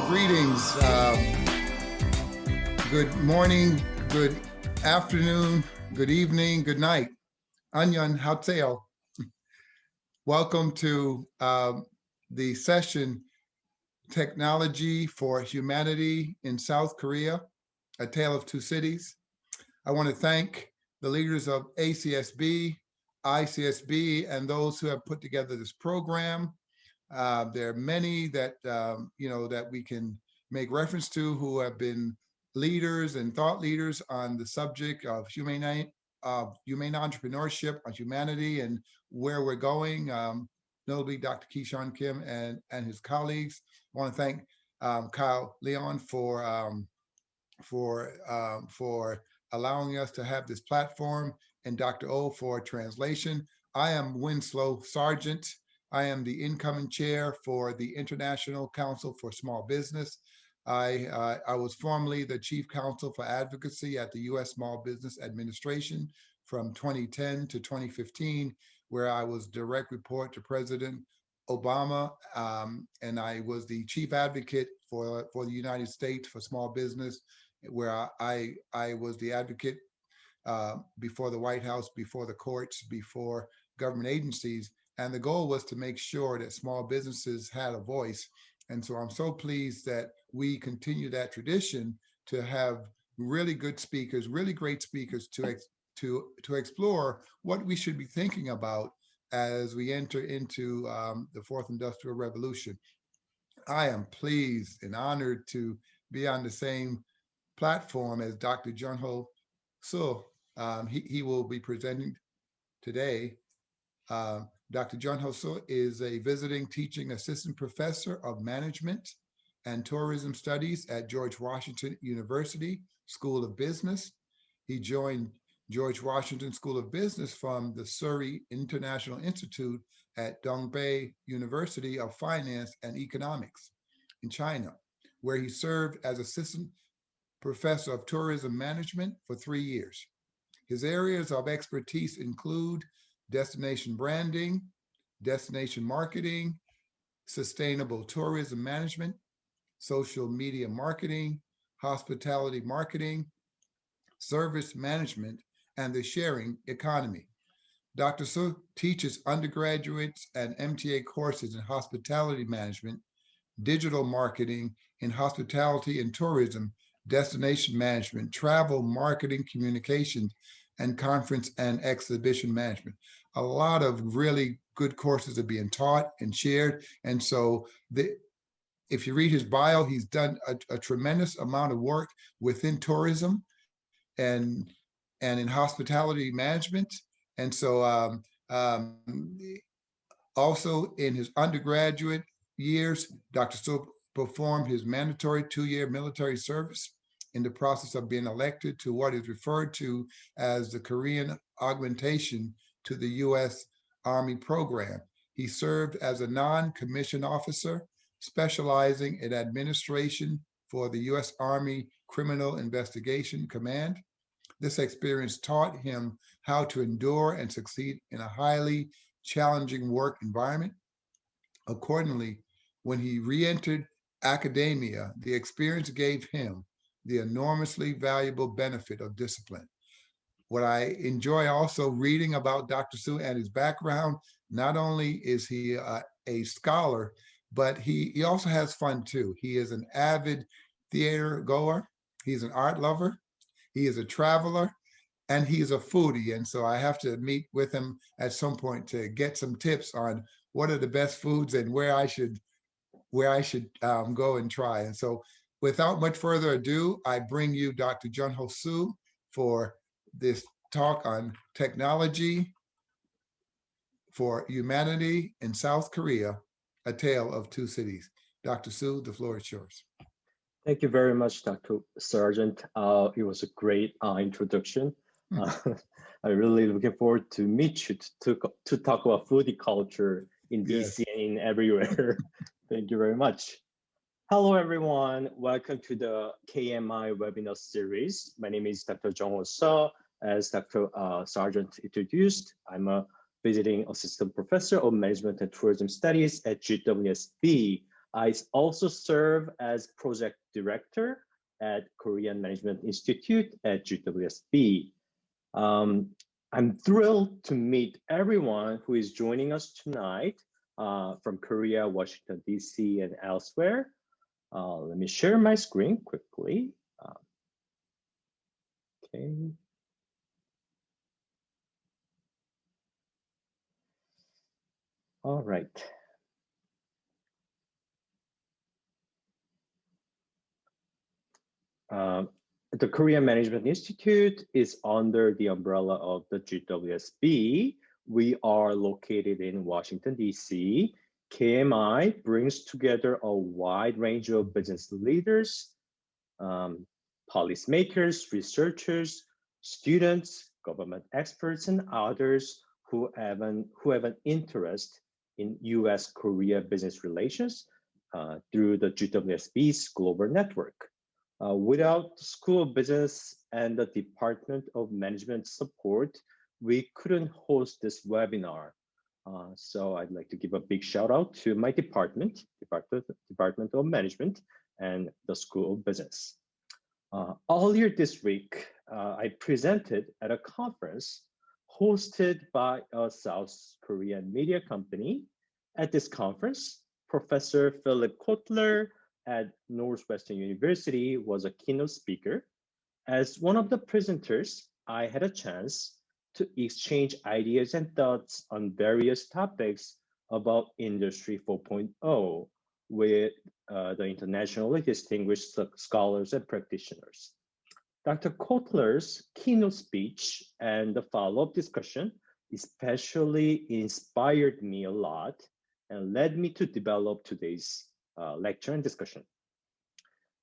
Greetings. Good morning, good afternoon, good evening, good night. Anyan Hatseo. Welcome to the session, Technology for Humanity in South Korea, A Tale of Two Cities. I want to thank the leaders of ACSB, ICSB, and those who have put together this program. There are many that that we can make reference to who have been leaders and thought leaders on the subject of humane entrepreneurship, on humanity, and where we're going. Notably, Dr. Keyshawn Kim and his colleagues. I want to thank Kyle Leon for allowing us to have this platform, and Dr. O for translation. I am Winslow Sargent. I am the incoming chair for the International Council for Small Business. I was formerly the chief counsel for advocacy at the U.S. Small Business Administration from 2010 to 2015, where I was direct report to President Obama, and I was the chief advocate for the United States for small business, where I was the advocate before the White House, before the courts, before government agencies. And the goal was to make sure that small businesses had a voice. And so I'm so pleased that we continue that tradition to have really good speakers, really great speakers to explore what we should be thinking about as we enter into the fourth industrial revolution. I am pleased and honored to be on the same platform as Dr. Junho So. He will be presenting today. Dr. Junho So is a visiting teaching assistant professor of management and tourism studies at George Washington University School of Business. He joined George Washington School of Business from the Surrey International Institute at Dongbei University of Finance and Economics in China, where he served as assistant professor of tourism management for 3 years. His areas of expertise include destination branding, destination marketing, sustainable tourism management, social media marketing, hospitality marketing, service management, and the sharing economy. Dr. So teaches undergraduates and MTA courses in hospitality management, digital marketing in hospitality and tourism, destination management, travel, marketing, communications, and conference and exhibition management. A lot of really good courses are being taught and shared. And so if you read his bio, he's done a tremendous amount of work within tourism and in hospitality management. And so also in his undergraduate years, Dr. So performed his mandatory 2-year military service in the process of being elected to what is referred to as the Korean augmentation to the U.S. Army program. He served as a non-commissioned officer, specializing in administration for the U.S. Army Criminal Investigation Command. This experience taught him how to endure and succeed in a highly challenging work environment. Accordingly, when he re-entered academia, the experience gave him the enormously valuable benefit of discipline. What I enjoy also reading about Dr. So and his background, not only is he a scholar, but he also has fun too. He is an avid theater goer. He's an art lover. He is a traveler, and he's a foodie. And so I have to meet with him at some point to get some tips on what are the best foods and where I should go and try. And so without much further ado, I bring you Dr. Junho So for this talk on technology for humanity in South Korea, A Tale of Two Cities. Dr. So, the floor is yours. Thank you very much, Dr. Sargent. It was a great introduction. I'm really looking forward to meet you to talk about foodie culture in DC and in everywhere. Thank you very much. Hello, everyone. Welcome to the KMI webinar series. My name is Dr. Junho So. As Dr. Sargent introduced, I'm a visiting assistant professor of management and tourism studies at GWSB I also serve as project director at Korean Management Institute at GWSB. I'm thrilled to meet everyone who is joining us tonight from Korea, Washington, DC, and elsewhere. Let me share my screen quickly. Okay. All right. The Korean Management Institute is under the umbrella of the GWSB. We are located in Washington, DC. KMI brings together a wide range of business leaders, policymakers, researchers, students, government experts, and others who have an interest in US-Korea business relations through the GWSB's global network. Without the School of Business and the Department of Management support, we couldn't host this webinar. So I'd like to give a big shout out to my Department of Management and the School of Business. Earlier this week, I presented at a conference hosted by a South Korean media company. At this conference, Professor Philip Kotler at Northwestern University was a keynote speaker. As one of the presenters, I had a chance to exchange ideas and thoughts on various topics about Industry 4.0 with the internationally distinguished scholars and practitioners. Dr. Kotler's keynote speech and the follow-up discussion especially inspired me a lot and led me to develop today's lecture and discussion.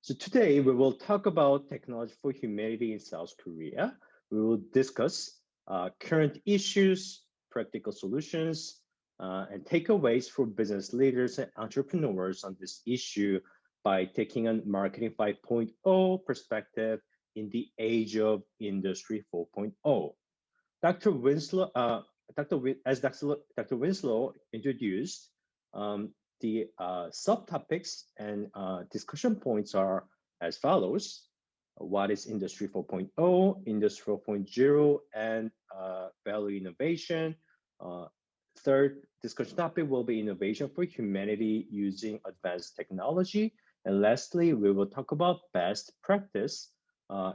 So today we will talk about technology for humanity in South Korea. We will discuss current issues, practical solutions, and takeaways for business leaders and entrepreneurs on this issue by taking a Marketing 5.0 perspective in the age of Industry 4.0. Dr. Winslow, as Dr. Winslow introduced, the subtopics and discussion points are as follows. What is Industry 4.0, Industry 4.0, and value innovation? Third discussion topic will be innovation for humanity using advanced technology. And lastly, we will talk about best practice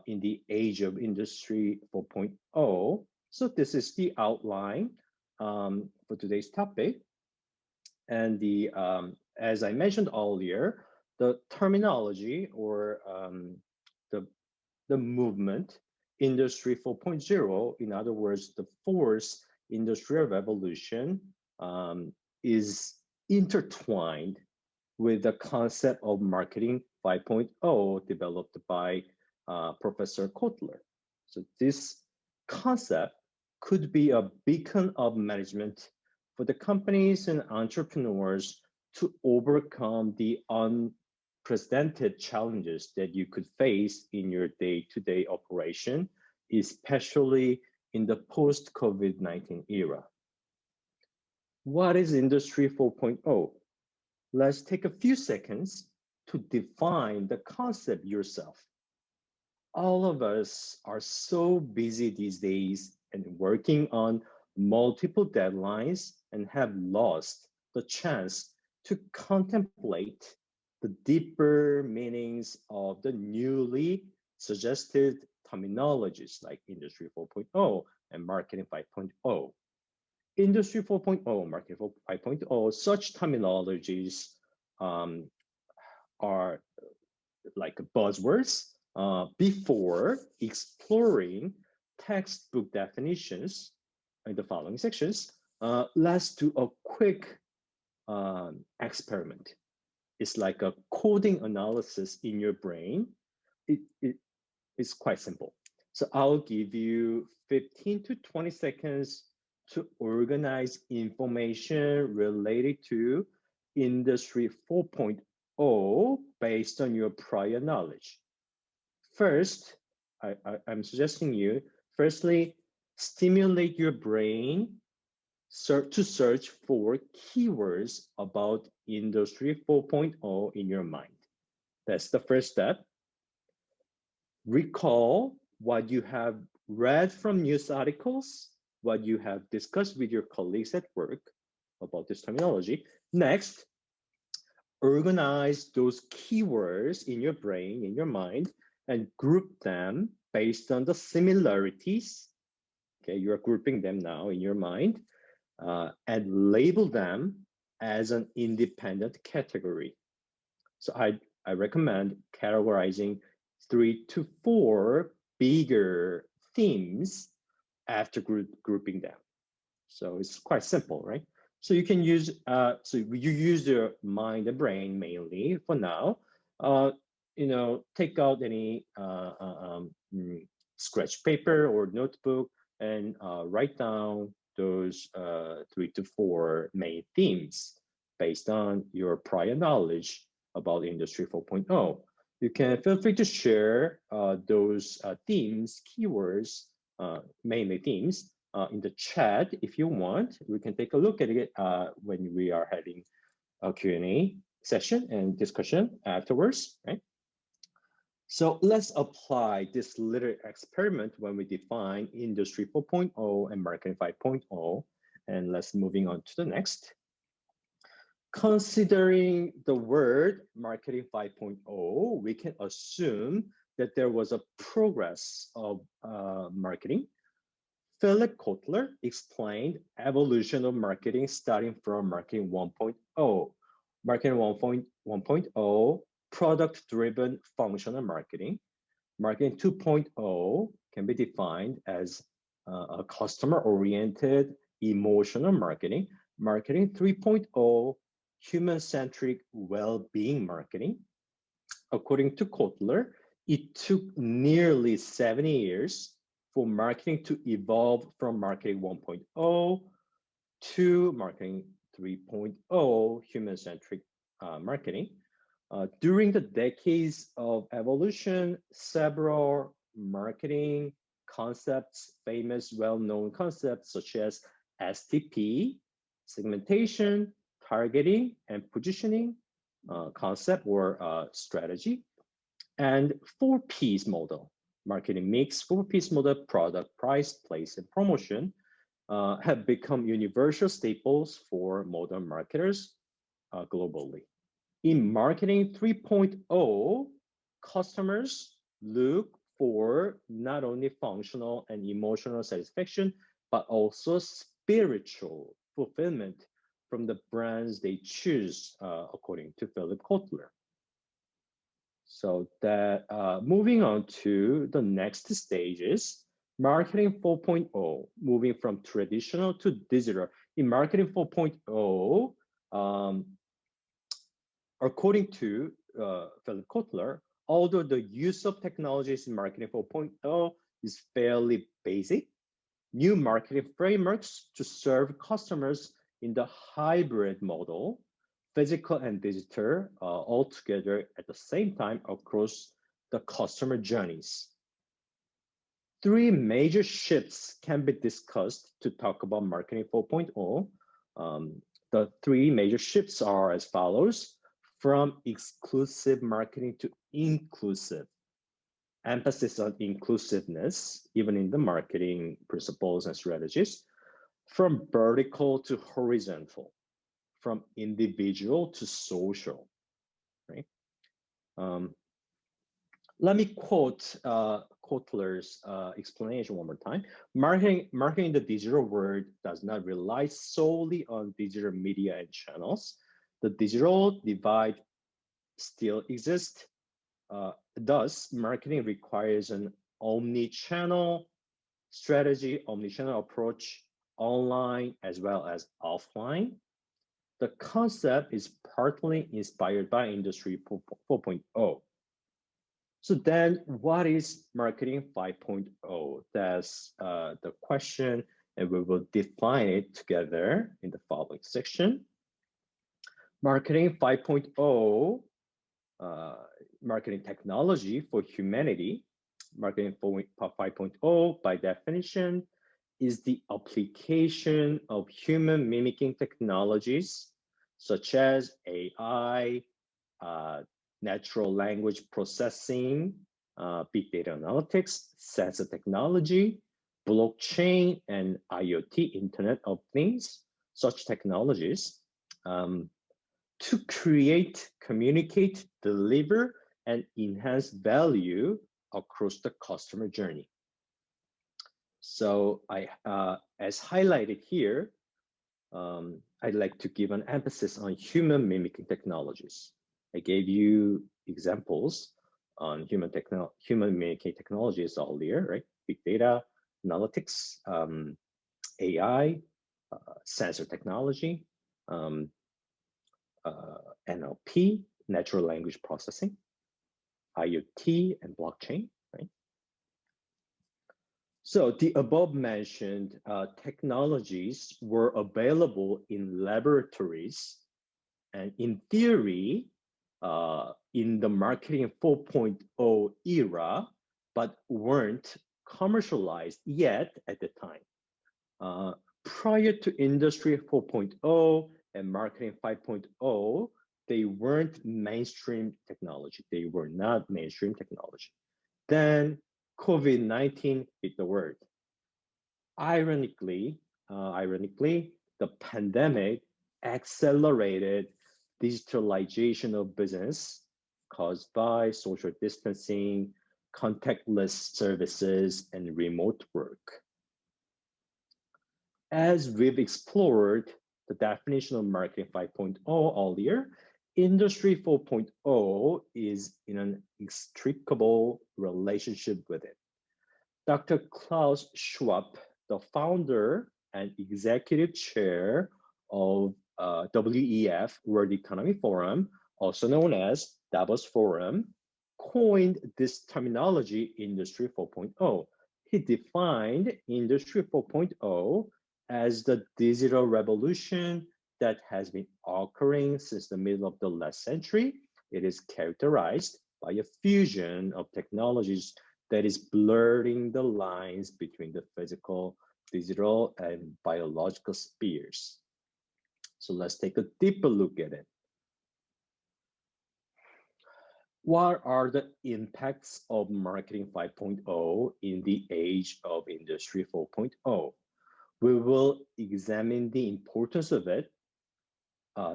in the age of Industry 4.0. So this is the outline for today's topic. And the as I mentioned earlier, the terminology or the movement, Industry 4.0, in other words, the fourth industrial revolution, is intertwined with the concept of Marketing 5.0 developed by Professor Kotler. So this concept could be a beacon of management for the companies and entrepreneurs to overcome the unprecedented challenges that you could face in your day-to-day operation, especially in the post-COVID-19 era. What is Industry 4.0? Let's take a few seconds to define the concept yourself. All of us are so busy these days and working on multiple deadlines and have lost the chance to contemplate the deeper meanings of the newly suggested terminologies like Industry 4.0 and Marketing 5.0. Industry 4.0, Marketing 5.0, such terminologies are like buzzwords before exploring textbook definitions in the following sections. Let's do a quick experiment. It's like a coding analysis in your brain. It's quite simple. So I'll give you 15 to 20 seconds to organize information related to Industry 4.0 based on your prior knowledge. First, I'm suggesting you, firstly, stimulate your brain to search for keywords about Industry 4.0 in your mind. That's the first step. Recall what you have read from news articles, what you have discussed with your colleagues at work about this terminology. Next, organize those keywords in your brain, in your mind, and group them based on the similarities. Okay, you're grouping them now in your mind, and label them as an independent category. So I recommend categorizing 3 to 4 bigger themes after grouping them. So it's quite simple, right? So you can use, so you use your mind and brain mainly for now. Take out any scratch paper or notebook and write down those 3 to 4 main themes based on your prior knowledge about Industry 4.0. You can feel free to share those themes, keywords, mainly themes, in the chat if you want. We can take a look at it when we are having a Q&A session and discussion afterwards, right? So let's apply this little experiment when we define Industry 4.0 and Marketing 5.0, and let's moving on to the next. Considering the word Marketing 5.0, we can assume that there was a progress of marketing. Philip Kotler explained evolution of marketing starting from Marketing 1.0. Marketing 1.0, product-driven functional marketing. Marketing 2.0 can be defined as a customer-oriented emotional marketing. Marketing 3.0, human-centric well-being marketing. According to Kotler, it took nearly 70 years for marketing to evolve from Marketing 1.0 to Marketing 3.0, human-centric marketing. During the decades of evolution, several marketing concepts, famous, well-known concepts such as STP, segmentation, targeting, and positioning concept or strategy, and 4Ps model, marketing mix, 4Ps model, product, price, place, and promotion, have become universal staples for modern marketers globally. In Marketing 3.0, customers look for not only functional and emotional satisfaction, but also spiritual fulfillment from the brands they choose, according to Philip Kotler. So that moving on to the next stages, Marketing 4.0, moving from traditional to digital. In Marketing 4.0, according to Philip Kotler, although the use of technologies in Marketing 4.0 is fairly basic, new marketing frameworks to serve customers in the hybrid model, physical and digital, all together at the same time across the customer journeys. 3 major shifts can be discussed to talk about Marketing 4.0. The 3 major shifts are as follows: from exclusive marketing to inclusive, emphasis on inclusiveness, even in the marketing principles and strategies, from vertical to horizontal, from individual to social, right? Let me quote Kotler's explanation one more time. Marketing in the digital world does not rely solely on digital media and channels. The digital divide still exists. Thus, marketing requires an omni-channel strategy, omni-channel approach, online as well as offline. The concept is partly inspired by Industry 4.0. So then what is Marketing 5.0? That's the question, and we will define it together in the following section. Marketing 5.0, marketing technology for humanity. Marketing 5.0, by definition, is the application of human mimicking technologies such as AI, natural language processing, big data analytics, sensor technology, blockchain, and IoT, Internet of Things, such technologies to create, communicate, deliver, and enhance value across the customer journey. So as highlighted here, I'd like to give an emphasis on human mimicking technologies. I gave you examples on human mimicking technologies earlier, right? Big data, analytics, AI, sensor technology, NLP, natural language processing, IoT, and blockchain, right? So the above mentioned technologies were available in laboratories and in theory in the marketing 4.0 era, but weren't commercialized yet at the time. Prior to Industry 4.0 and Marketing 5.0, they weren't mainstream technology. They were not mainstream technology. Then COVID-19 hit the world. Ironically, the pandemic accelerated digitalization of business caused by social distancing, contactless services, and remote work. As we've explored the definition of Marketing 5.0 earlier, Industry 4.0 is in an inextricable relationship with it. Dr. Klaus Schwab, the founder and executive chair of WEF, World Economic Forum, also known as Davos Forum, coined this terminology, Industry 4.0. He defined Industry 4.0 as the digital revolution that has been occurring since the middle of the last century. It is characterized by a fusion of technologies that is blurring the lines between the physical, digital, and biological spheres. So let's take a deeper look at it. What are the impacts of Marketing 5.0 in the age of Industry 4.0? We will examine the importance of it.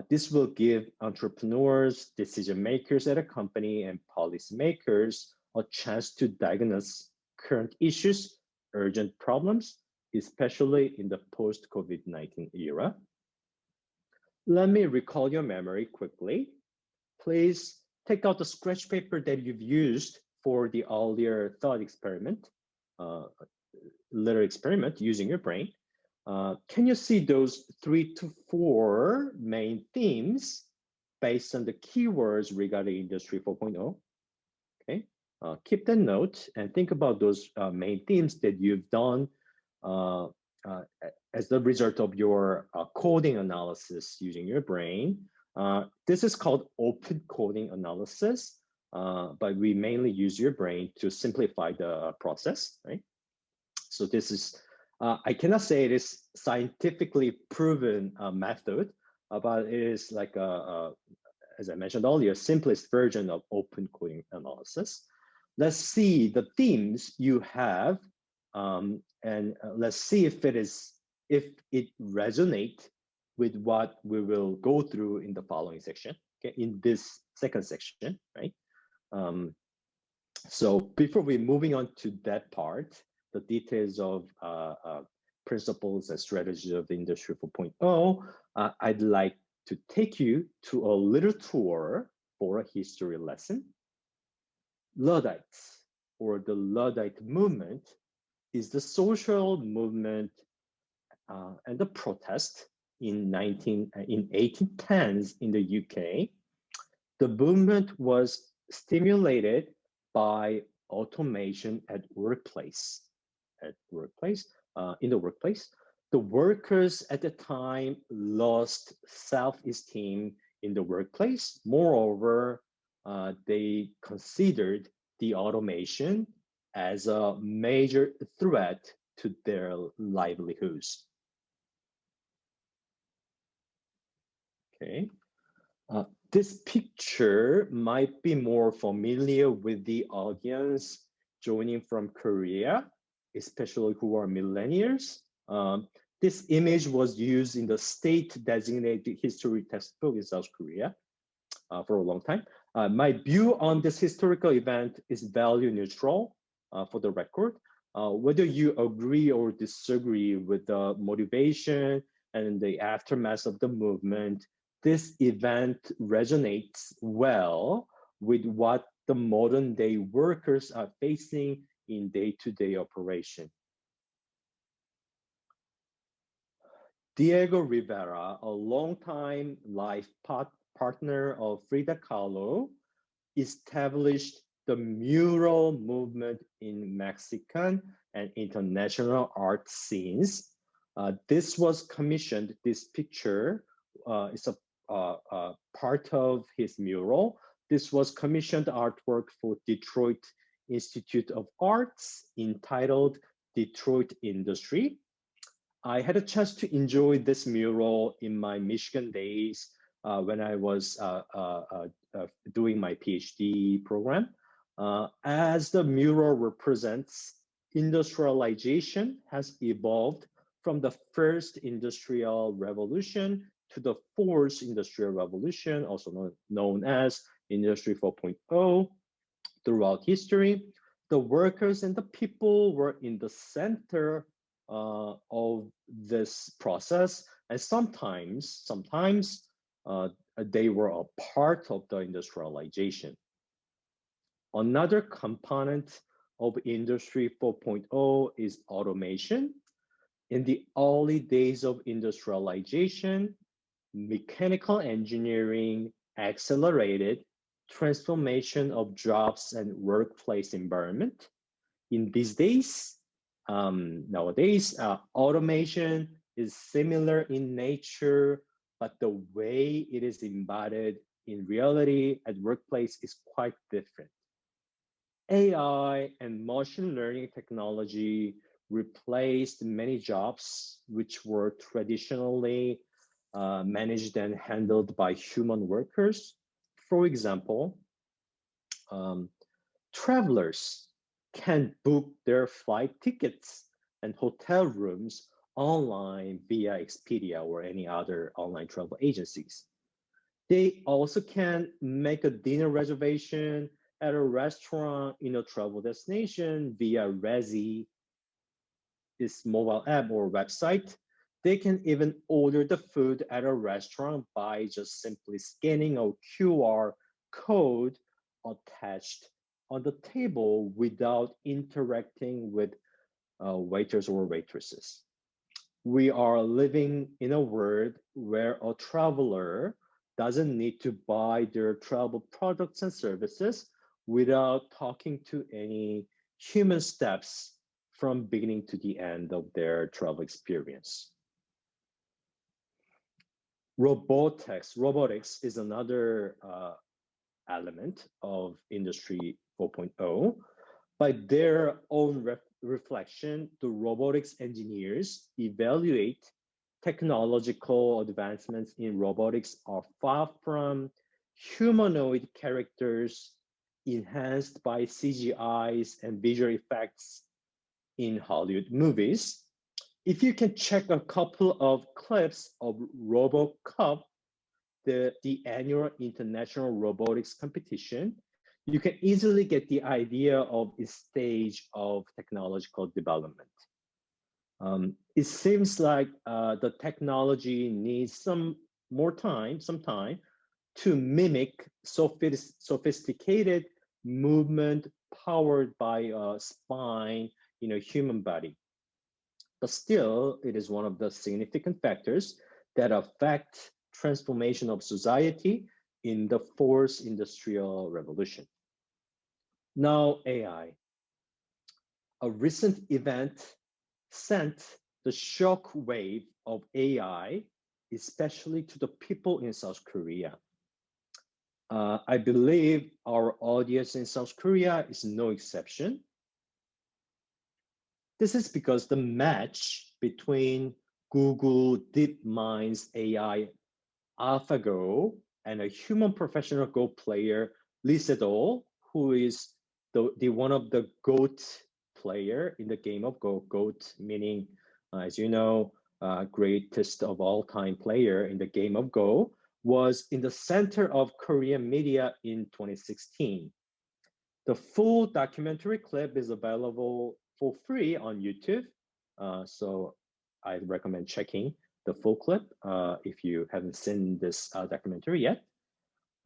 This will give entrepreneurs, decision makers at a company, and policymakers a chance to diagnose current issues, urgent problems, especially in the post-COVID-19 era. Let me recall your memory quickly. Please take out the scratch paper that you've used for the earlier thought experiment, little experiment using your brain. Can you see those 3 to 4 main themes based on the keywords regarding Industry 4.0? Okay, keep that note and think about those main themes that you've done as the result of your coding analysis using your brain. This is called open coding analysis, but we mainly use your brain to simplify the process, right? So this is, I cannot say it is scientifically proven method, but it is like as I mentioned earlier, simplest version of open coding analysis. Let's see the themes you have, and let's see if it resonates with what we will go through in the following section. Okay, in this second section, right? So before we moving on to that part, the details of principles and strategies of the Industry 4.0, I'd like to take you to a little tour for a history lesson. Luddites, or the Luddite movement, is the social movement and the protest in 1810s in the UK. The movement was stimulated by automation at workplace. In the workplace, the workers at the time lost self-esteem in the workplace. Moreover, they considered the automation as a major threat to their livelihoods. Okay. This picture might be more familiar with the audience joining from Korea, especially who are millennials. This image was used in the state-designated history textbook in South Korea for a long time. My view on this historical event is value neutral, for the record. Whether you agree or disagree with the motivation and the aftermath of the movement, this event resonates well with what the modern day workers are facing in day-to-day operation. Diego Rivera, a longtime life partner of Frida Kahlo, established the mural movement in Mexican and international art scenes. This was commissioned, this picture is a part of his mural. This was commissioned artwork for Detroit Institute of Arts entitled Detroit Industry. I had a chance to enjoy this mural in my Michigan days when I was doing my PhD program. As the mural represents, industrialization has evolved from the first industrial revolution to the fourth industrial revolution, also known as Industry 4.0. Throughout history, the workers and the people were in the center of this process, and sometimes they were a part of the industrialization. Another component of Industry 4.0 is automation. In the early days of industrialization, mechanical engineering accelerated transformation of jobs and workplace environment. In these days, nowadays, automation is similar in nature, but the way it is embodied in reality at workplace is quite different. AI and machine learning technology replaced many jobs which were traditionally managed and handled by human workers. For example, travelers can book their flight tickets and hotel rooms online via Expedia or any other online travel agencies. They also can make a dinner reservation at a restaurant in a travel destination via Resy, this mobile app or website. They can even order the food at a restaurant by just simply scanning a QR code attached on the table without interacting with waiters or waitresses. We are living in a world where a traveler doesn't need to buy their travel products and services without talking to any human steps from beginning to the end of their travel experience. Robotics is another element of Industry 4.0. By their own reflection, the robotics engineers evaluate technological advancements in robotics are far from humanoid characters enhanced by CGIs and visual effects in Hollywood movies. If you can check a couple of clips of RoboCup, the annual international robotics competition, you can easily get the idea of its stage of technological development. It seems like the technology needs some time to mimic sophisticated movement powered by a spine in a human body. But still, it is one of the significant factors that affect transformation of society in the fourth industrial revolution. Now, AI. A recent event sent the shock wave of AI, especially to the people in South Korea. I believe our audience in South Korea is no exception. This is because the match between Google DeepMind's AI AlphaGo and a human professional Go player, Lee Sedol, who is the one of the GOAT player in the game of Go. GOAT meaning, as you know, greatest of all time player in the game of Go, was in the center of Korean media in 2016. The full documentary clip is available for free on YouTube. So I'd recommend checking the full clip if you haven't seen this documentary yet.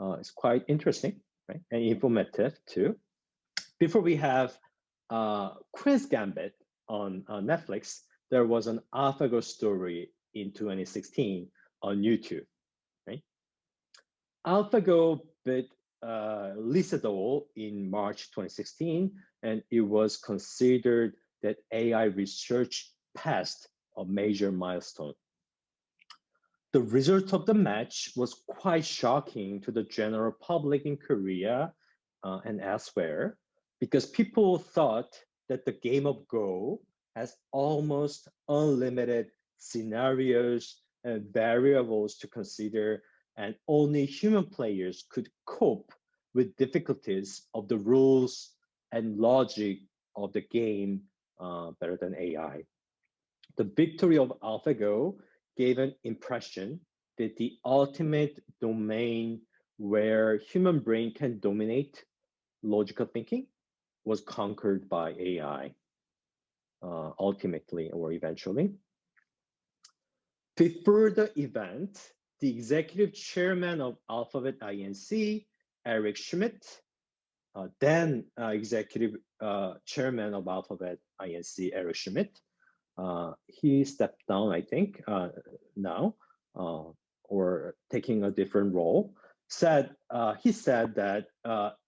It's quite interesting, right? And informative too. Before we have Queen's Gambit on Netflix, there was an AlphaGo story in 2016 on YouTube, right? AlphaGo bit Lee Sedol in March 2016, and it was considered that AI research passed a major milestone. The result of the match was quite shocking to the general public in Korea and elsewhere, because people thought that the game of Go has almost unlimited scenarios and variables to consider, and only human players could cope with difficulties of the rules and logic of the game better than AI. The victory of AlphaGo gave an impression that the ultimate domain where human brain can dominate logical thinking was conquered by AI, ultimately or eventually. Before the event, the executive chairman of Alphabet Inc., Eric Schmidt, then executive chairman of Alphabet Inc., Eric Schmidt, he stepped down, I think, now, or taking a different role, he said that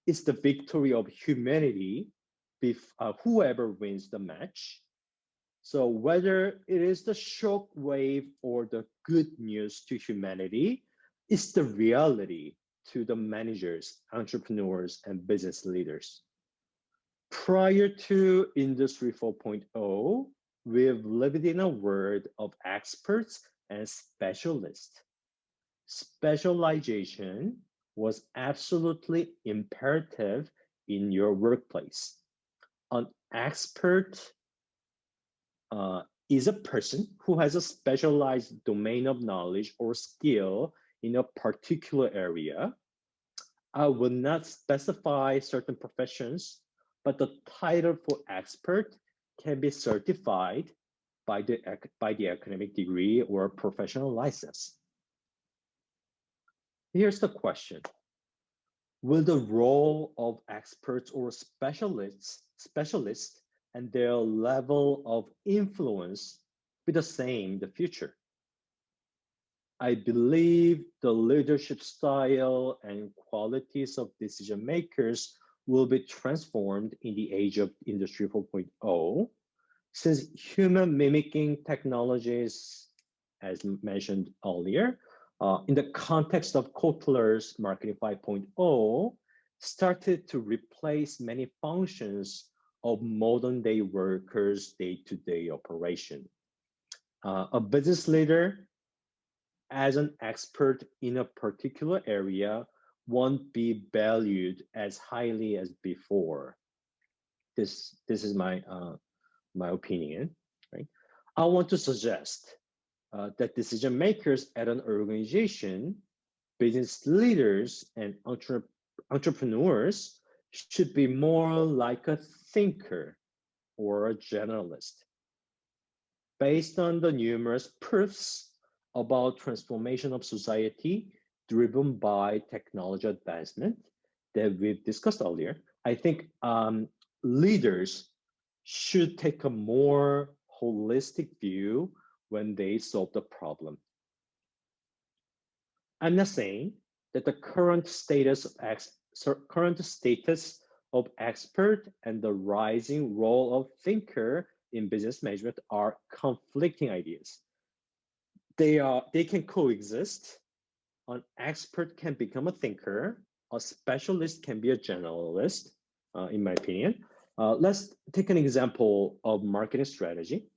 it's the victory of humanity, whoever wins the match. So whether it is the shock wave or the good news to humanity, it's the reality to the managers, entrepreneurs, and business leaders. Prior to Industry 4.0, we've lived in a world of experts and specialists. Specialization was absolutely imperative in your workplace. An expert is a person who has a specialized domain of knowledge or skill in a particular area. I will not specify certain professions, but the title for expert can be certified by the academic degree or professional license. Here's the question. Will the role of experts or specialists and their level of influence be the same in the future? I believe the leadership style and qualities of decision makers will be transformed in the age of Industry 4.0, since human mimicking technologies, as mentioned earlier, in the context of Kotler's Marketing 5.0, started to replace many functions of modern day workers' day-to-day operation. A business leader, as an expert in a particular area, won't be valued as highly as before. This is my opinion, right? I want to suggest that decision makers at an organization, business leaders, and entrepreneurs should be more like a thinker or a generalist. Based on the numerous proofs about transformation of society driven by technology advancement that we've discussed earlier, I think leaders should take a more holistic view when they solve the problem. I'm not saying that the current status of expert and the rising role of thinker in business management are conflicting ideas. They can coexist. An expert can become a thinker. A specialist can be a generalist, in my opinion. Let's take an example of marketing strategy.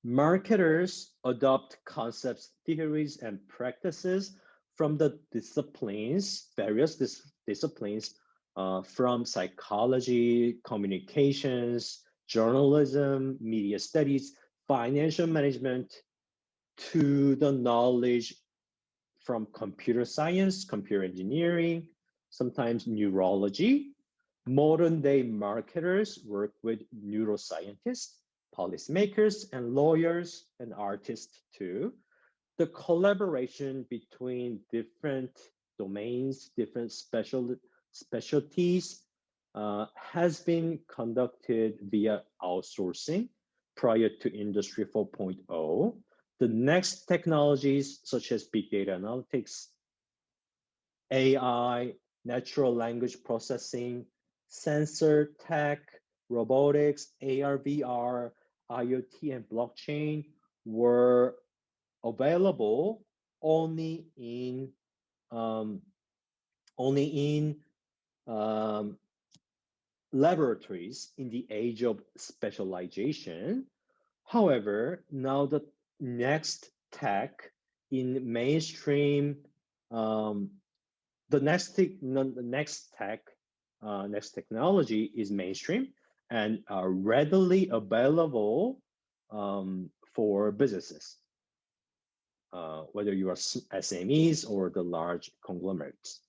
Marketers adopt concepts, theories, and practices from the disciplines, various disciplines, from psychology, communications, journalism, media studies, financial management, to the knowledge from computer science, computer engineering, sometimes neurology. Modern day marketers work with neuroscientists, policymakers, and lawyers and artists too. The collaboration between different domains, different specialties has been conducted via outsourcing prior to Industry 4.0. The next technologies such as big data analytics, AI, natural language processing, sensor tech, robotics, AR, VR, IoT, and blockchain were available only in laboratories in the age of specialization. However, now the next tech in mainstream, the next technology is mainstream and are readily available for businesses, whether you are SMEs or the large conglomerates.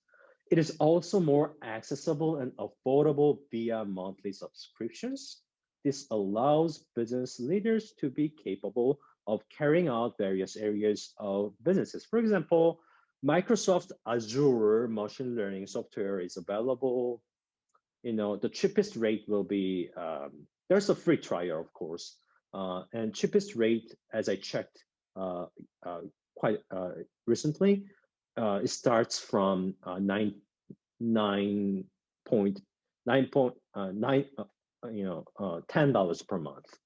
It is also more accessible and affordable via monthly subscriptions. This allows business leaders to be capable of carrying out various areas of businesses. For example, Microsoft Azure machine learning software is available. The cheapest rate will be, there's a free trial, of course, and cheapest rate, as I checked quite recently, it starts from $10 per month.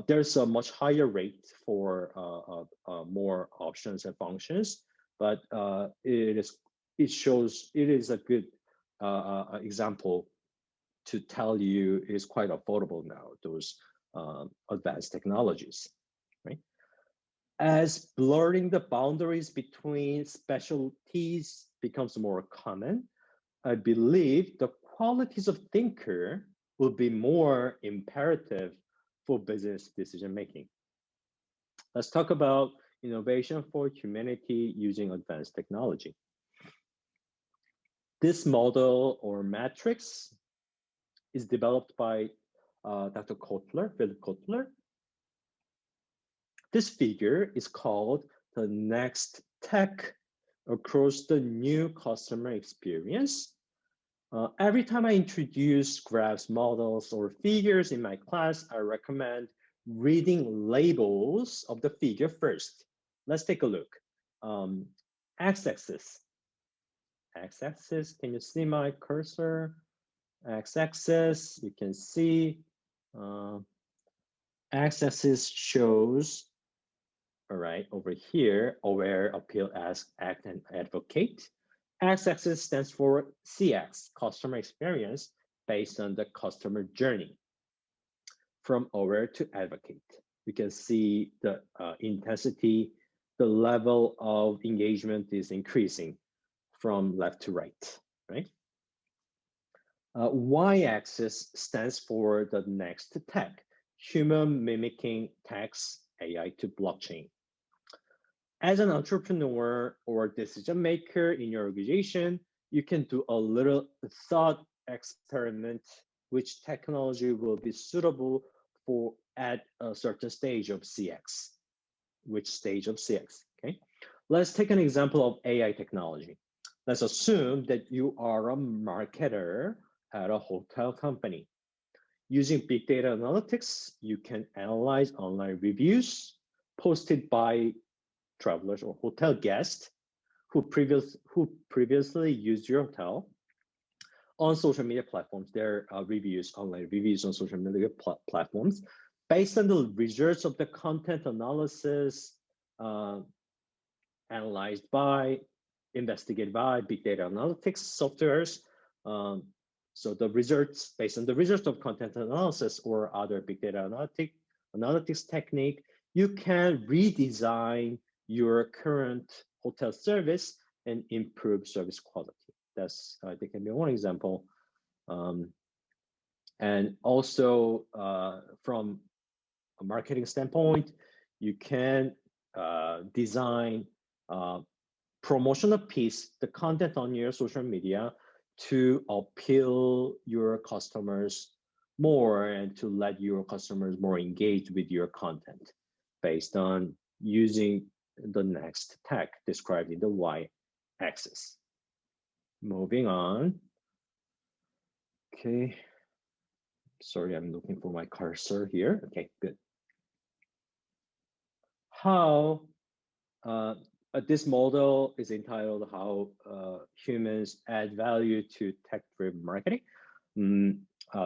There's a much higher rate for more options and functions, but it is a good example to tell you it is quite affordable now, those advanced technologies, right? As blurring the boundaries between specialties becomes more common, I believe the qualities of thinker will be more imperative for business decision making. Let's talk about innovation for humanity using advanced technology. This model or matrix is developed by Dr. Kotler, Philip Kotler. This figure is called the next tech across the new customer experience. Every time I introduce graphs, models, or figures in my class, I recommend reading labels of the figure first. Let's take a look. X-axis. X-axis, can you see my cursor? X-axis, you can see X-axis shows, all right, over here, aware, appeal, ask, act, and advocate. X-axis stands for CX, customer experience, based on the customer journey. From aware to advocate, you can see the intensity, the level of engagement is increasing from left to right, right? Y-axis stands for the next tech, human mimicking text, AI to blockchain. As an entrepreneur or decision maker in your organization, you can do a little thought experiment which technology will be suitable for at a certain stage of CX. Which stage of CX, okay? Let's take an example of AI technology. Let's assume that you are a marketer at a hotel company. Using big data analytics, you can analyze online reviews posted by travelers or hotel guests who previously used your hotel on social media platforms. There are reviews, online reviews on social media platforms. Based on the results of the content analysis investigated by big data analytics softwares, So the results, based on the results of content analysis or other big data analytics technique, you can redesign your current hotel service and improve service quality. That's, I think, can be one example. And also from a marketing standpoint, you can design promotional piece, the content on your social media to appeal your customers more and to let your customers more engaged with your content based on using the next tag described in the y-axis. Moving on. Okay. Sorry, I'm looking for my cursor here. Okay, good. How this model is entitled How Humans Add Value to Tech-Driven Marketing,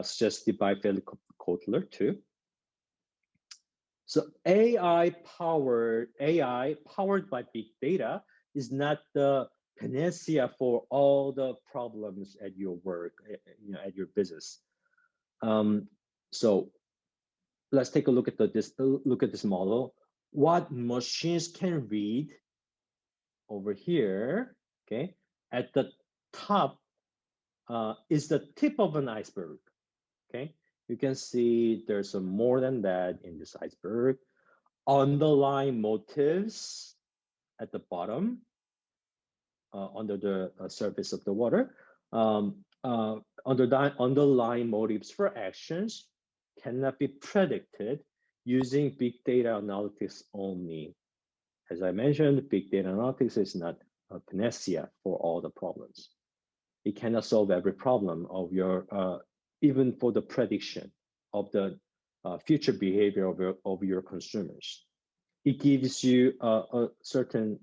suggested by Philip Kotler too. So AI powered by big data is not the panacea for all the problems at your work, at your business. So let's take a look at this model. What machines can read over here, okay? At the top is the tip of an iceberg, okay? You can see there's some more than that in this iceberg. Underlying motives at the bottom, under the surface of the water. Underlying motives for actions cannot be predicted using big data analytics only. As I mentioned, big data analytics is not a panacea for all the problems. It cannot solve every problem of your, even for the prediction of the future behavior of your consumers. It gives you a certain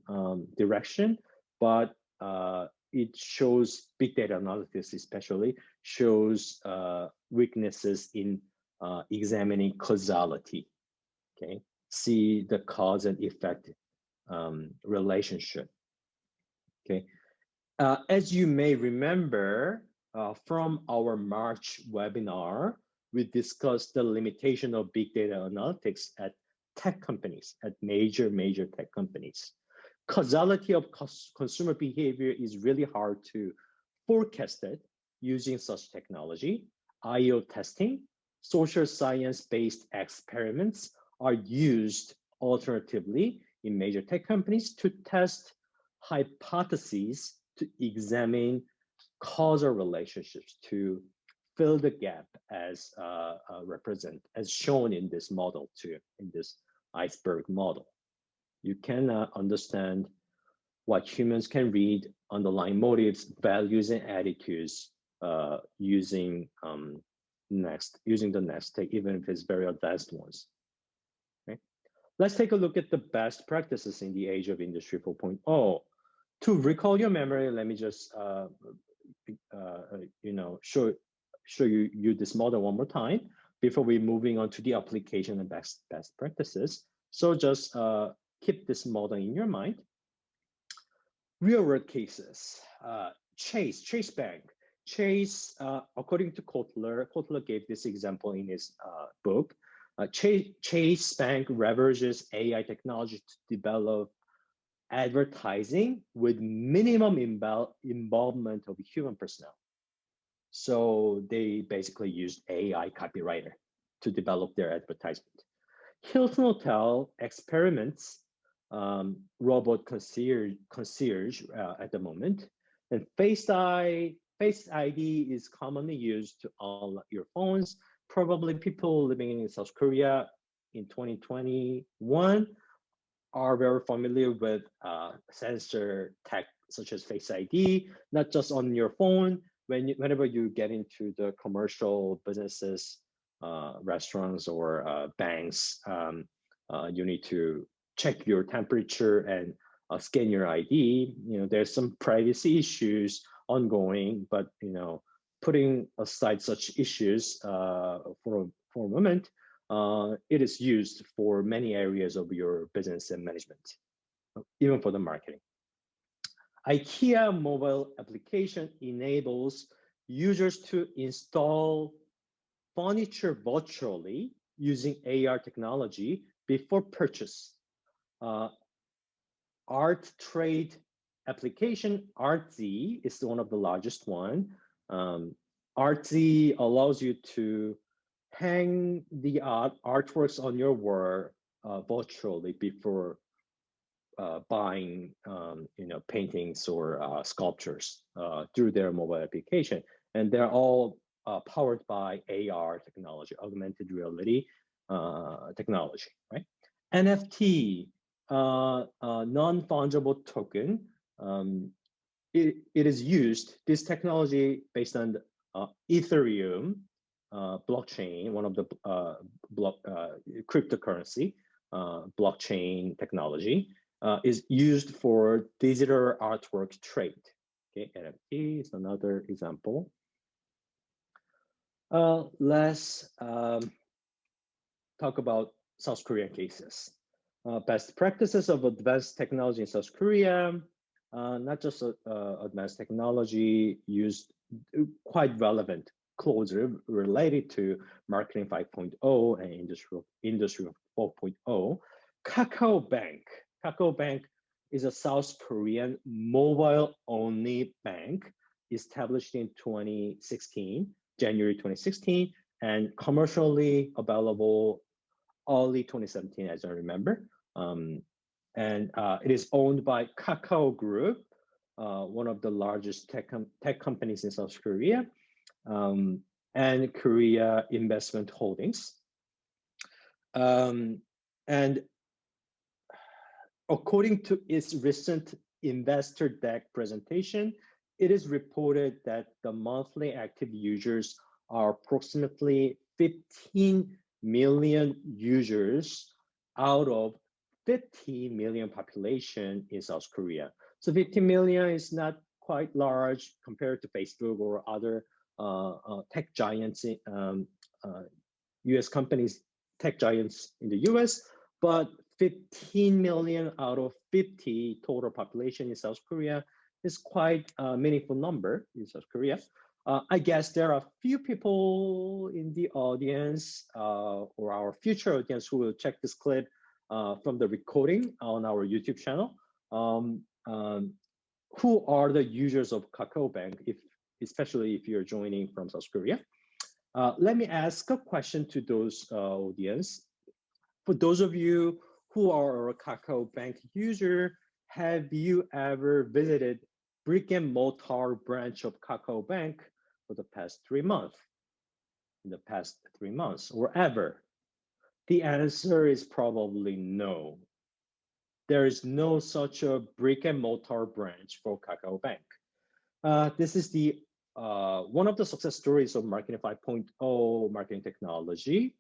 direction, but it shows, big data analytics especially, shows weaknesses in examining causality, okay? See the cause and effect relationship, okay? As you may remember from our March webinar, we discussed the limitation of big data analytics at tech companies, at major tech companies. Causality of consumer behavior is really hard to forecast it using such technology. IO testing, social science-based experiments are used alternatively in major tech companies to test hypotheses to examine causal relationships to fill the gap as shown in this model too, in this iceberg model. You cannot understand what humans can read, underlying motives, values, and attitudes using the next tech, even if it's very advanced ones. Okay. Let's take a look at the best practices in the age of Industry 4.0. To recall your memory, let me just show you this model one more time before we moving on to the application and best practices. So just keep this model in your mind. Real world cases. Chase Bank. Chase, according to Kotler gave this example in his book. Chase Bank leverages AI technology to develop advertising with minimum involvement of human personnel. So they basically used AI copywriter to develop their advertisement. Hilton Hotel experiments robot concierge at the moment, and Face ID is commonly used to unlock your phones. Probably people living in South Korea in 2021 are very familiar with sensor tech such as Face ID, not just on your phone. Whenever you get into the commercial businesses, restaurants or banks, you need to check your temperature and scan your ID. There's some privacy issues ongoing, but putting aside such issues for a moment, it is used for many areas of your business and management, even for the marketing. IKEA mobile application enables users to install furniture virtually using AR technology before purchase. Art trade application, Artsy, is one of the largest one. Artsy allows you to hang the artworks on your wall virtually before buying paintings or sculptures through their mobile application. And they're all powered by AR technology, augmented reality technology, right? NFT, non-fungible token. It is used, this technology based on Ethereum blockchain, one of the cryptocurrency blockchain technology, is used for digital artwork trade. Okay, NFT is another example. Let's talk about South Korean cases. Best practices of advanced technology in South Korea, not just advanced technology used, quite relevant, closely related to Marketing 5.0 and Industry 4.0. Kakao Bank. Kakao Bank is a South Korean mobile-only bank established in 2016, January 2016, and commercially available early 2017, as I remember. It is owned by Kakao Group, one of the largest tech companies in South Korea, and Korea Investment Holdings. And according to its recent investor deck presentation, it is reported that the monthly active users are approximately 15 million users out of 50 million population in South Korea. So 50 million is not quite large compared to Facebook or other tech giants, US companies, tech giants in the US, but 15 million out of 50 total population in South Korea is quite a meaningful number in South Korea. I guess there are few people in the audience or our future audience who will check this clip from the recording on our YouTube channel. Who are the users of Kakao Bank, especially if you're joining from South Korea? Let me ask a question to those audience. For those of you who are a Kakao Bank user, have you ever visited brick and mortar branch of Kakao Bank for the past 3 months? In the past 3 months, or ever? The answer is probably no. There is no such a brick and mortar branch for Kakao Bank. This is the one of the success stories of Marketing 5.0 marketing technology.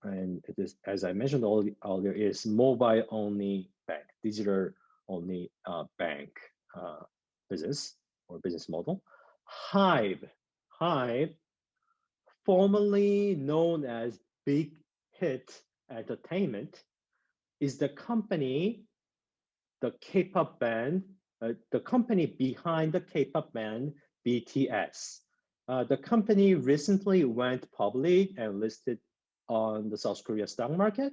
And it is, as I mentioned earlier, is mobile-only bank, digital-only bank business or business model. Hive, formerly known as Big Hit Entertainment, is the company, the K-pop band, the company behind the K-pop band BTS. The company recently went public and listed on the South Korea stock market.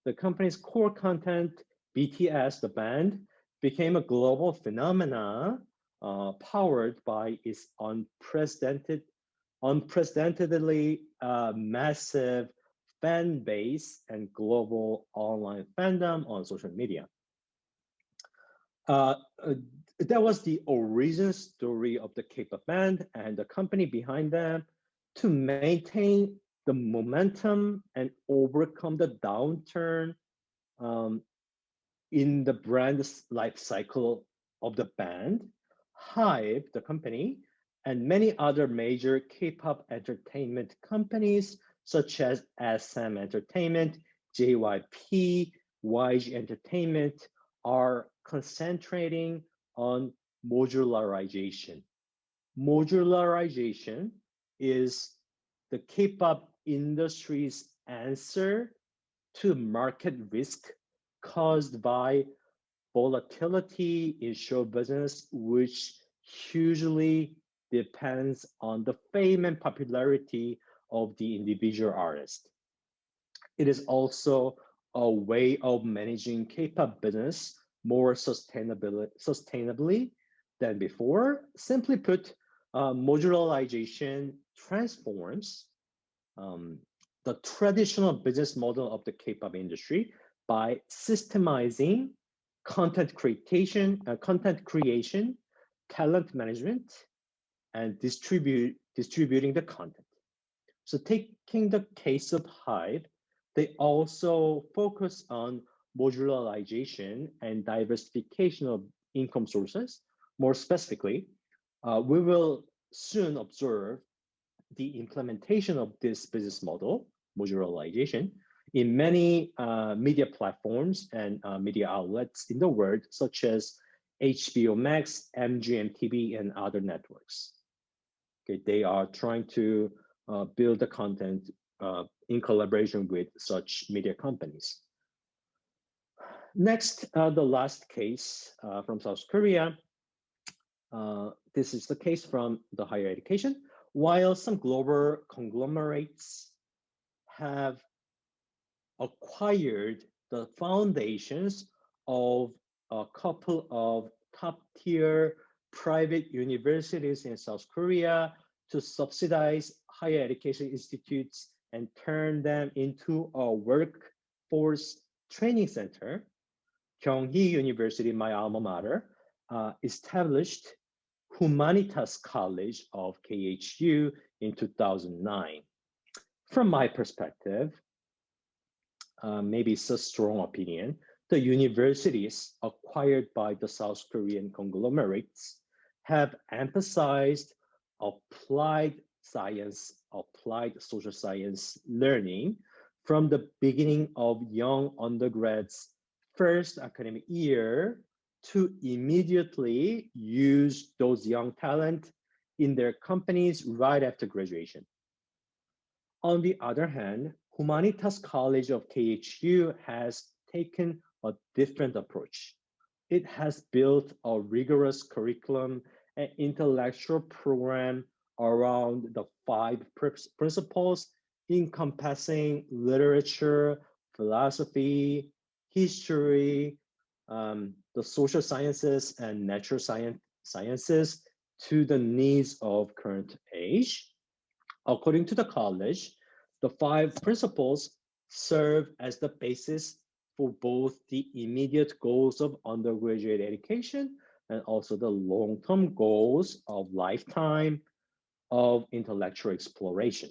The company's core content, BTS, the band, became a global phenomena powered by its unprecedentedly massive fan base and global online fandom on social media. That was the origin story of the K-pop band and the company behind them. To maintain the momentum and overcome the downturn in the brand's life cycle of the band, Hive, the company, and many other major K-pop entertainment companies such as SM Entertainment, JYP, YG Entertainment are concentrating on modularization. Modularization is the K-pop industry's answer to market risk caused by volatility in show business, which hugely depends on the fame and popularity of the individual artist. It is also a way of managing K-pop business more sustainably than before. Simply put, modularization transforms the traditional business model of the K-pop industry by systemizing content creation, talent management, and distributing the content. So taking the case of HYBE, they also focus on modularization and diversification of income sources. More specifically, we will soon observe the implementation of this business model, modularization, in many media platforms and media outlets in the world, such as HBO Max, MGM TV, and other networks. Okay, they are trying to build the content in collaboration with such media companies. Next, the last case from South Korea. This is the case from the higher education. While some global conglomerates have acquired the foundations of a couple of top-tier private universities in South Korea to subsidize higher education institutes and turn them into a workforce training center, Kyunghee University, my alma mater, established Humanitas College of KHU in 2009. From my perspective, maybe it's a strong opinion, the universities acquired by the South Korean conglomerates have emphasized applied science, applied social science learning from the beginning of young undergrads' first academic year to immediately use those young talent in their companies right after graduation. On the other hand, Humanitas College of KHU has taken a different approach. It has built a rigorous curriculum and intellectual program around the 5 principles encompassing literature, philosophy, history, the social sciences and natural sciences to the needs of current age. According to the college, the 5 principles serve as the basis for both the immediate goals of undergraduate education and also the long-term goals of lifetime of intellectual exploration.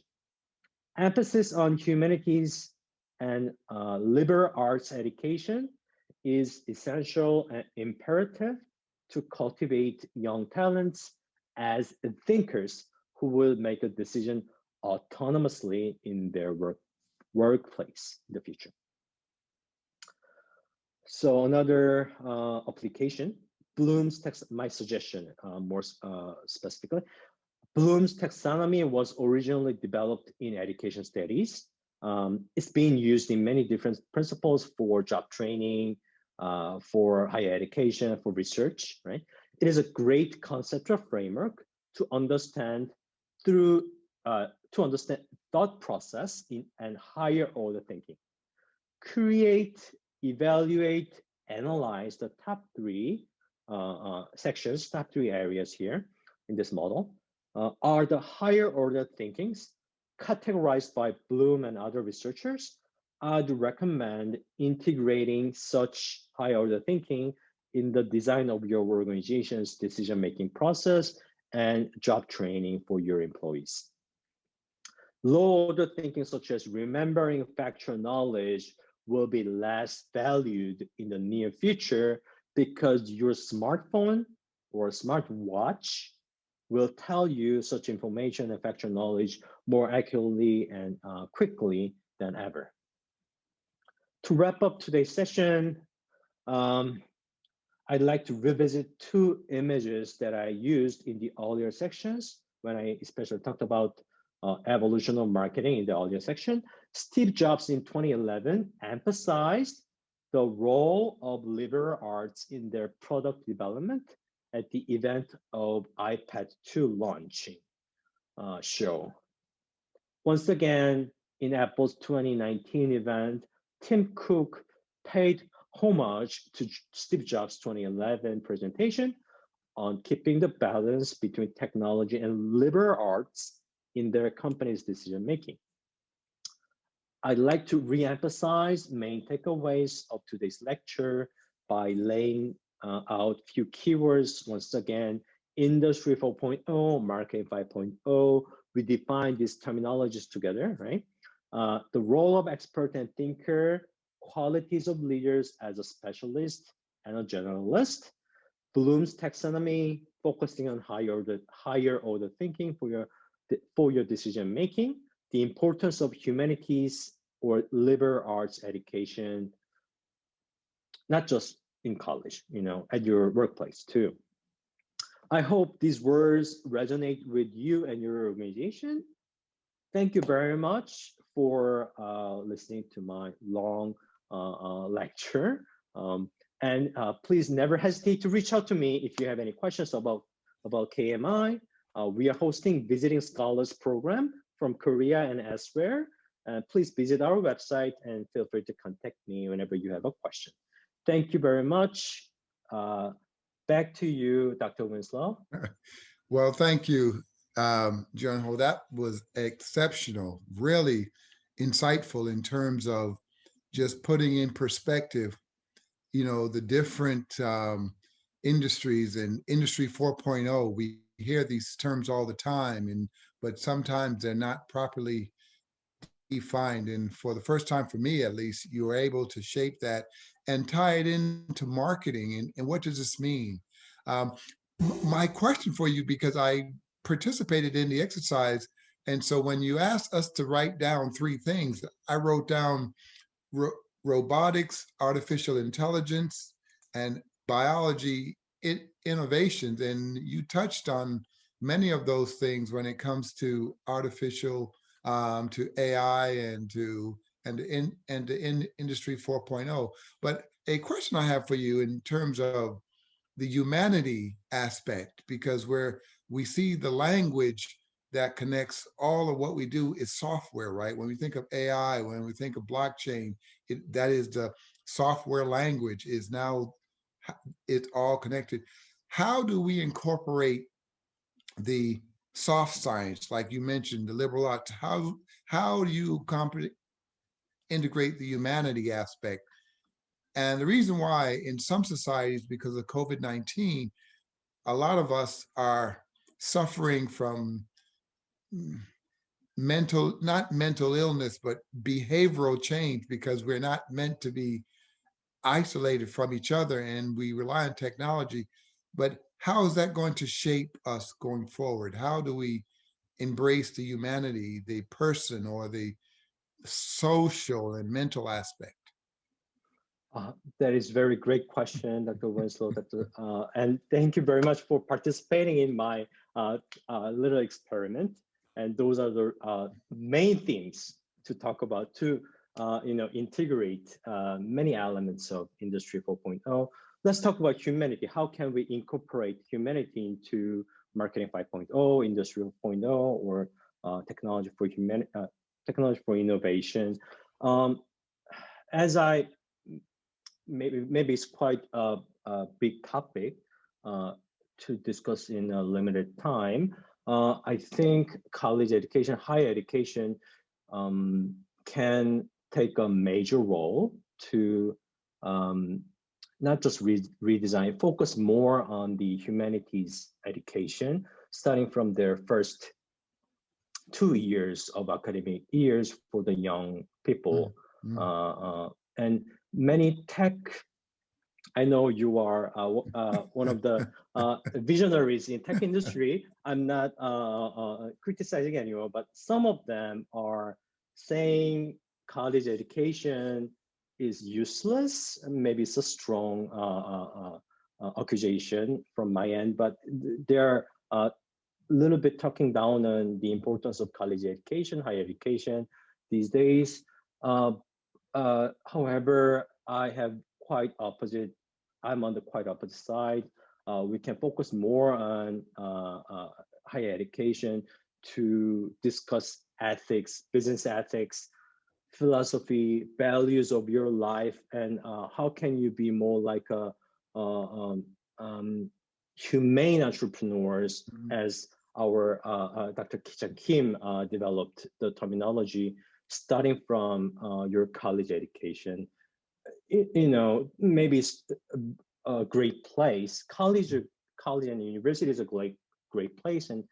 Emphasis on humanities and liberal arts education is essential and imperative to cultivate young talents as thinkers who will make a decision autonomously in their workplace in the future. So another application, my suggestion more specifically, Bloom's taxonomy was originally developed in education studies. It's being used in many different principles for job training, for higher education, for research, right? It is a great conceptual framework to understand thought process and higher order thinking. Create, evaluate, analyze the top 3 sections, top 3 areas here in this model are the higher order thinkings categorized by Bloom and other researchers. I'd recommend integrating such high order thinking in the design of your organization's decision-making process and job training for your employees. Low order thinking, such as remembering factual knowledge, will be less valued in the near future because your smartphone or smartwatch will tell you such information and factual knowledge more accurately and quickly than ever. To wrap up today's session, I'd like to revisit 2 images that I used in the earlier sections when I especially talked about evolution of marketing in the earlier section. Steve Jobs in 2011 emphasized the role of liberal arts in their product development at the event of iPad 2 launching show. Once again, in Apple's 2019 event, Tim Cook paid homage to Steve Jobs' 2011 presentation on keeping the balance between technology and liberal arts in their company's decision-making. I'd like to re-emphasize main takeaways of today's lecture by laying out a few keywords. Once again, Industry 4.0, Marketing 5.0, we define these terminologies together, right? The role of expert and thinker, qualities of leaders as a specialist and a generalist, Bloom's taxonomy, focusing on higher order thinking for your decision making, the importance of humanities or liberal arts education, not just in college, at your workplace too. I hope these words resonate with you and your organization. Thank you very much for listening to my long lecture. And please never hesitate to reach out to me if you have any questions about KMI. We are hosting Visiting Scholars program from Korea and elsewhere. Please visit our website and feel free to contact me whenever you have a question. Thank you very much. Back to you, Dr. Winslow. Well, thank you, Junho. That was exceptional, really insightful in terms of just putting in perspective, the different industries and Industry 4.0. We hear these terms all the time, but sometimes they're not properly defined. And for the first time, for me at least, you were able to shape that and tie it into marketing. And what does this mean? My question for you, because I participated in the exercise, and so when you asked us to write down 3 things, I wrote down robotics, artificial intelligence, and biology innovations. And you touched on many of those things when it comes to artificial, to AI, and to Industry 4.0. But a question I have for you in terms of the humanity aspect, because we see the language that connects all of what we do is software, right? When we think of AI, when we think of blockchain, that is the software language is now, it's all connected. How do we incorporate the soft science, like you mentioned, the liberal arts? How do you integrate the humanity aspect? And the reason why in some societies, because of COVID-19, a lot of us are suffering from not mental illness, but behavioral change, because we're not meant to be isolated from each other and we rely on technology. But how is that going to shape us going forward? How do we embrace the humanity, the person, or the social and mental aspect? That is very great question, Dr. Winslow. And thank you very much for participating in my little experiment. And those are the main themes to talk about to integrate many elements of Industry 4.0. Let's talk about humanity. How can we incorporate humanity into Marketing 5.0, Industry 4.0, or technology for innovation? As I maybe it's quite a big topic to discuss in a limited time. I think college education, higher education, can take a major role to not just redesign, focus more on the humanities education, starting from their first 2 years of academic years for the young people. And many tech, I know you are one of the visionaries in tech industry. I'm not criticizing anyone, but some of them are saying college education is useless. Maybe it's a strong accusation from my end, but they're a little bit talking down on the importance of college education, higher education these days. However, I'm on the quite opposite side. we can focus more on higher education to discuss ethics, business ethics, philosophy, values of your life, and how can you be more like a humane entrepreneurs, Mhm. as our Dr. Ki-Chan Kim developed the terminology, starting from your college education. Maybe it's a great place. College and university is a great place, and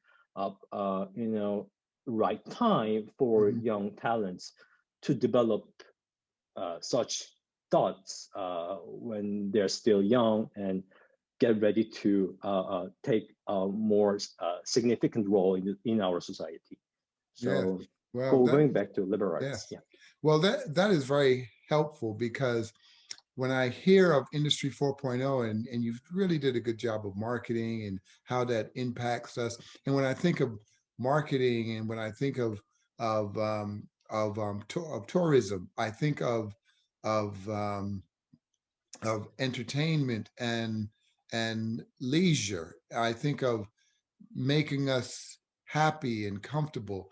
right time for Mhm. young talents to develop such thoughts when they're still young and get ready to take a more significant role in our society. Yes. So Well, going back to liberal arts, yes. yeah. Well, that is very helpful because when I hear of Industry 4.0, and you really did a good job of marketing and how that impacts us, and when I think of marketing and when I think of tourism, I think of entertainment and leisure. I think of making us happy and comfortable.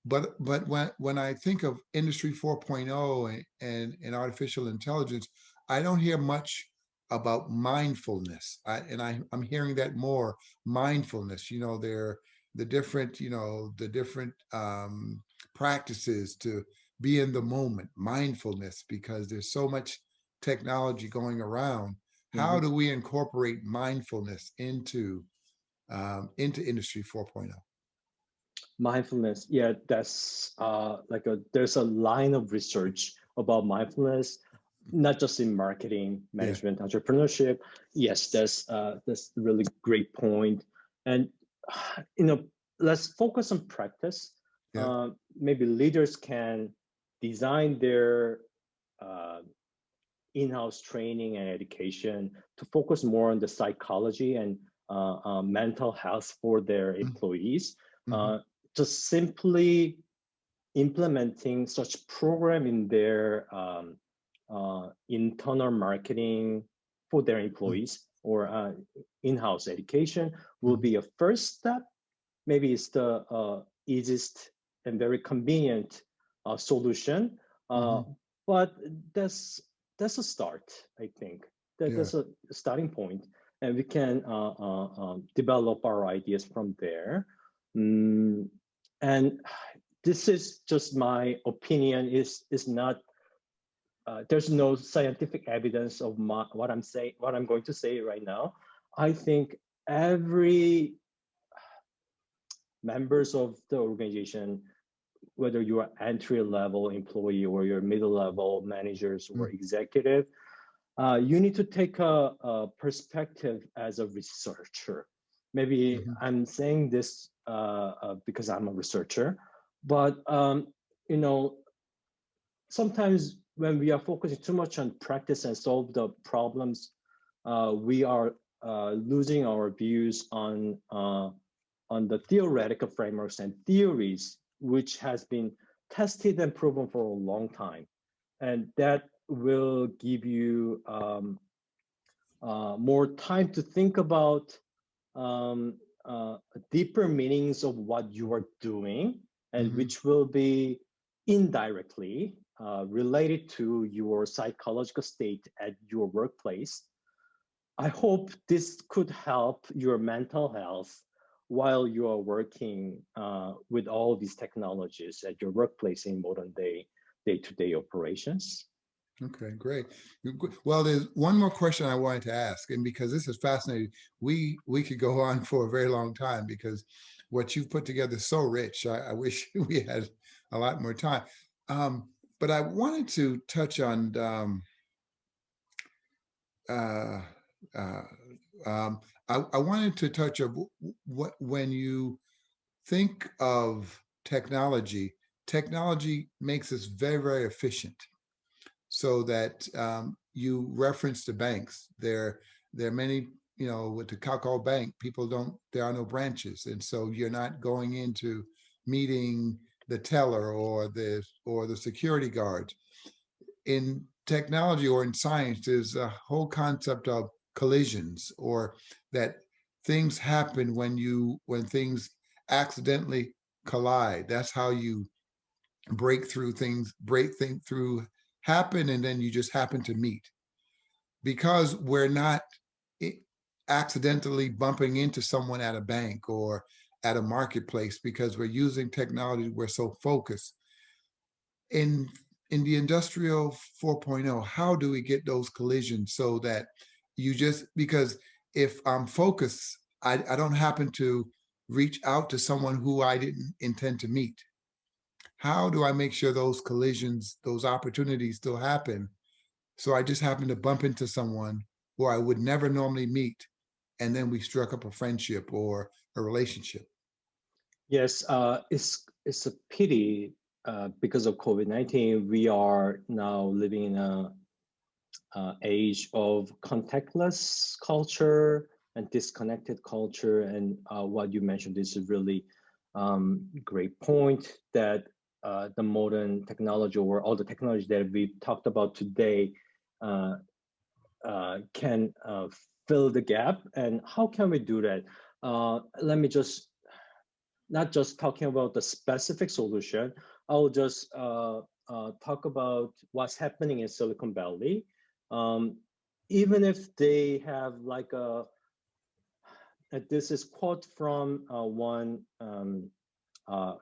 But when I think of Industry 4.0 and artificial intelligence, I don't hear much about mindfulness. I'm hearing that more mindfulness. The different practices to be in the moment, mindfulness, because there's so much technology going around. How Mhm. do we incorporate mindfulness into Industry 4.0? Mindfulness, yeah, that's there's a line of research about mindfulness, not just in marketing, Yeah, management, entrepreneurship. Yes, that's a really great point. And you know, let's focus on practice. yeah. Maybe leaders can design their uh, in-house training and education to focus more on the psychology and mental health for their employees. Mm-hmm. Uh, just simply implementing such program in their internal marketing for their employees or in-house education will Mm-hmm. be a first step. Maybe it's the easiest and very convenient solution, Mm-hmm. but that's that's a start. I think Yeah. that's a starting point, and we can develop our ideas from there. Mm, and this is just my opinion. Is not there's no scientific evidence of what I'm saying, what I'm going to say right now. I think every members of the organization, whether you are entry level employee or you're middle level managers or executive, you need to take a perspective as a researcher. Maybe Mm-hmm. I'm saying this because I'm a researcher, but you know, sometimes when we are focusing too much on practice and solve the problems, we are losing our views on the theoretical frameworks and theories, which has been tested and proven for a long time. And that will give you more time to think about um, deeper meanings of what you are doing, and Mm-hmm. which will be indirectly related to your psychological state at your workplace. I hope this could help your mental health while you are working with all these technologies at your workplace in modern day-to-day operations. Okay, great. Well, there's one more question I wanted to ask, and because this is fascinating, we could go on for a very long time because what you've put together is so rich. I wish we had a lot more time. Um, but I wanted to touch on uh, uh, um, I wanted to touch on what when you think of technology, technology makes us very, very efficient so that you reference the banks. There are many, with the Kakao Bank, there are no branches. And so you're not going into meeting the teller or the security guards. In technology or in science, there's a whole concept of collisions, or that things happen when things accidentally collide. That's how you break things through happen, and then you just happen to meet. Because we're not accidentally bumping into someone at a bank or at a marketplace, because we're using technology, we're so focused. In the industrial 4.0, how do we get those collisions so that you just, because if I'm focused, I don't happen to reach out to someone who I didn't intend to meet. How do I make sure those collisions, those opportunities still happen? So I just happened to bump into someone who I would never normally meet, and then we struck up a friendship or a relationship. Yes, it's a pity because of COVID-19, we are now living in a age of contactless culture and disconnected culture. And what you mentioned is a really great point, that the modern technology, or all the technology that we've talked about today, can fill the gap. And how can we do that? Let me just, not just talking about the specific solution, I'll just talk about what's happening in Silicon Valley. Even if they have like this is quote from one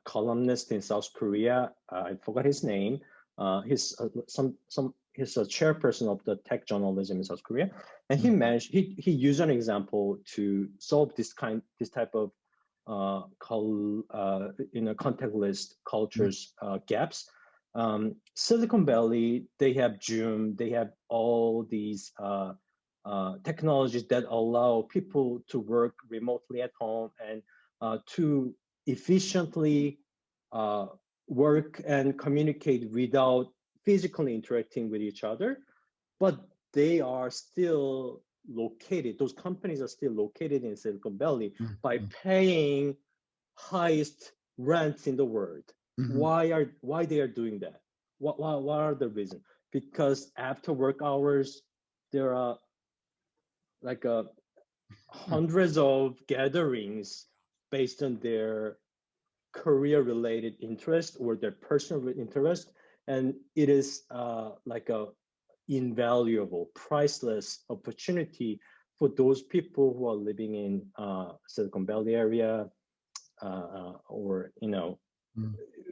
columnist in South Korea. I forgot his name. He's he's a chairperson of the tech journalism in South Korea, and he mentioned he used an example to solve this type of contactless cultures gaps. Silicon Valley, they have Zoom, they have all these technologies that allow people to work remotely at home and to efficiently work and communicate without physically interacting with each other. But they are still located, those companies are still located in Silicon Valley by paying highest rents in the world. Why they are doing that? What are the reasons? Because after work hours, there are like hundreds of gatherings based on their career-related interest or their personal interest, and it is like a invaluable, priceless opportunity for those people who are living in Silicon Valley area, or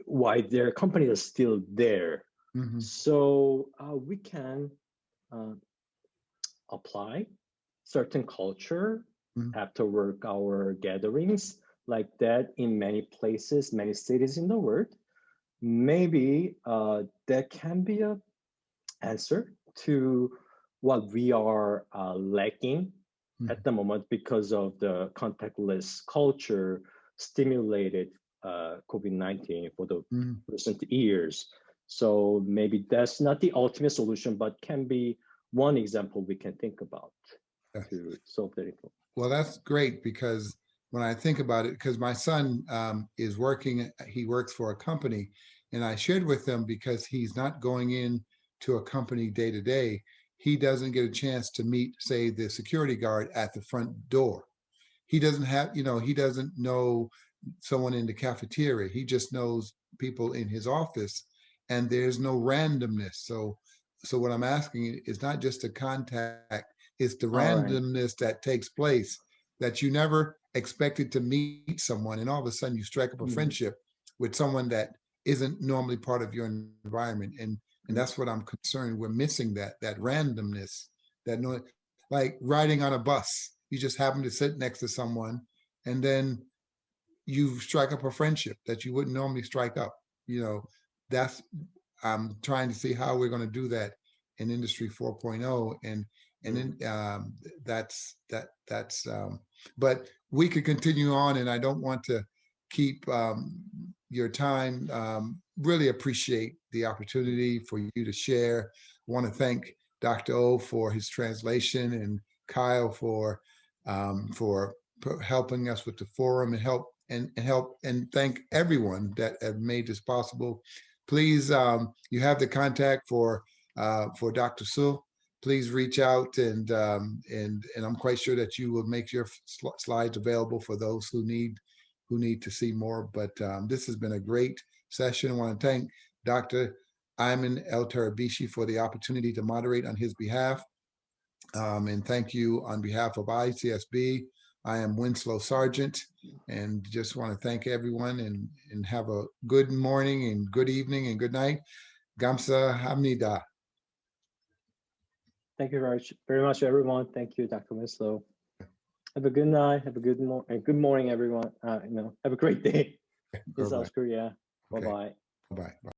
why their companies are still there. So we can apply certain culture after work hour gatherings like that in many places, many cities in the world. Maybe that can be an answer to what we are lacking at the moment because of the contactless culture stimulated COVID-19 for the recent years. So maybe that's not the ultimate solution, but can be one example we can think about to solve the problem. Well, that's great, because when I think about it, because my son is working, he works for a company, and I shared with him, because he's not going in to a company day to day, he doesn't get a chance to meet, say, the security guard at the front door. He doesn't have, he doesn't know someone in the cafeteria. He just knows people in his office, and there's no randomness. So what I'm asking is not just the contact, it's the randomness that takes place, that you never expected to meet someone, and all of a sudden you strike up a friendship with someone that isn't normally part of your environment. And that's what I'm concerned. We're missing that randomness, that like riding on a bus. You just happen to sit next to someone, and then you strike up a friendship that you wouldn't normally strike up. That's, I'm trying to see how we're going to do that in Industry 4.0, and then but we could continue on, and I don't want to keep your time. Really appreciate the opportunity for you to share. I want to thank Dr. O for his translation, and Kyle for helping us with the forum, and thank everyone that have made this possible. Please, you have the contact for Dr. Suh. please reach out, and I'm quite sure that you will make your slides available for those who need to see more. But this has been a great session. I want to thank Dr. Ayman El-Tarabishi for the opportunity to moderate on his behalf. And thank you on behalf of ICSB. I am Winslow Sargent, and just want to thank everyone, and have a good morning and good evening and good night. Gamsa Hamnida. Thank you very much, everyone. Thank you, Dr. Winslow. Have a good night. Have a good morning, everyone. Have a great day in South Korea. Okay. Bye-bye. Bye-bye.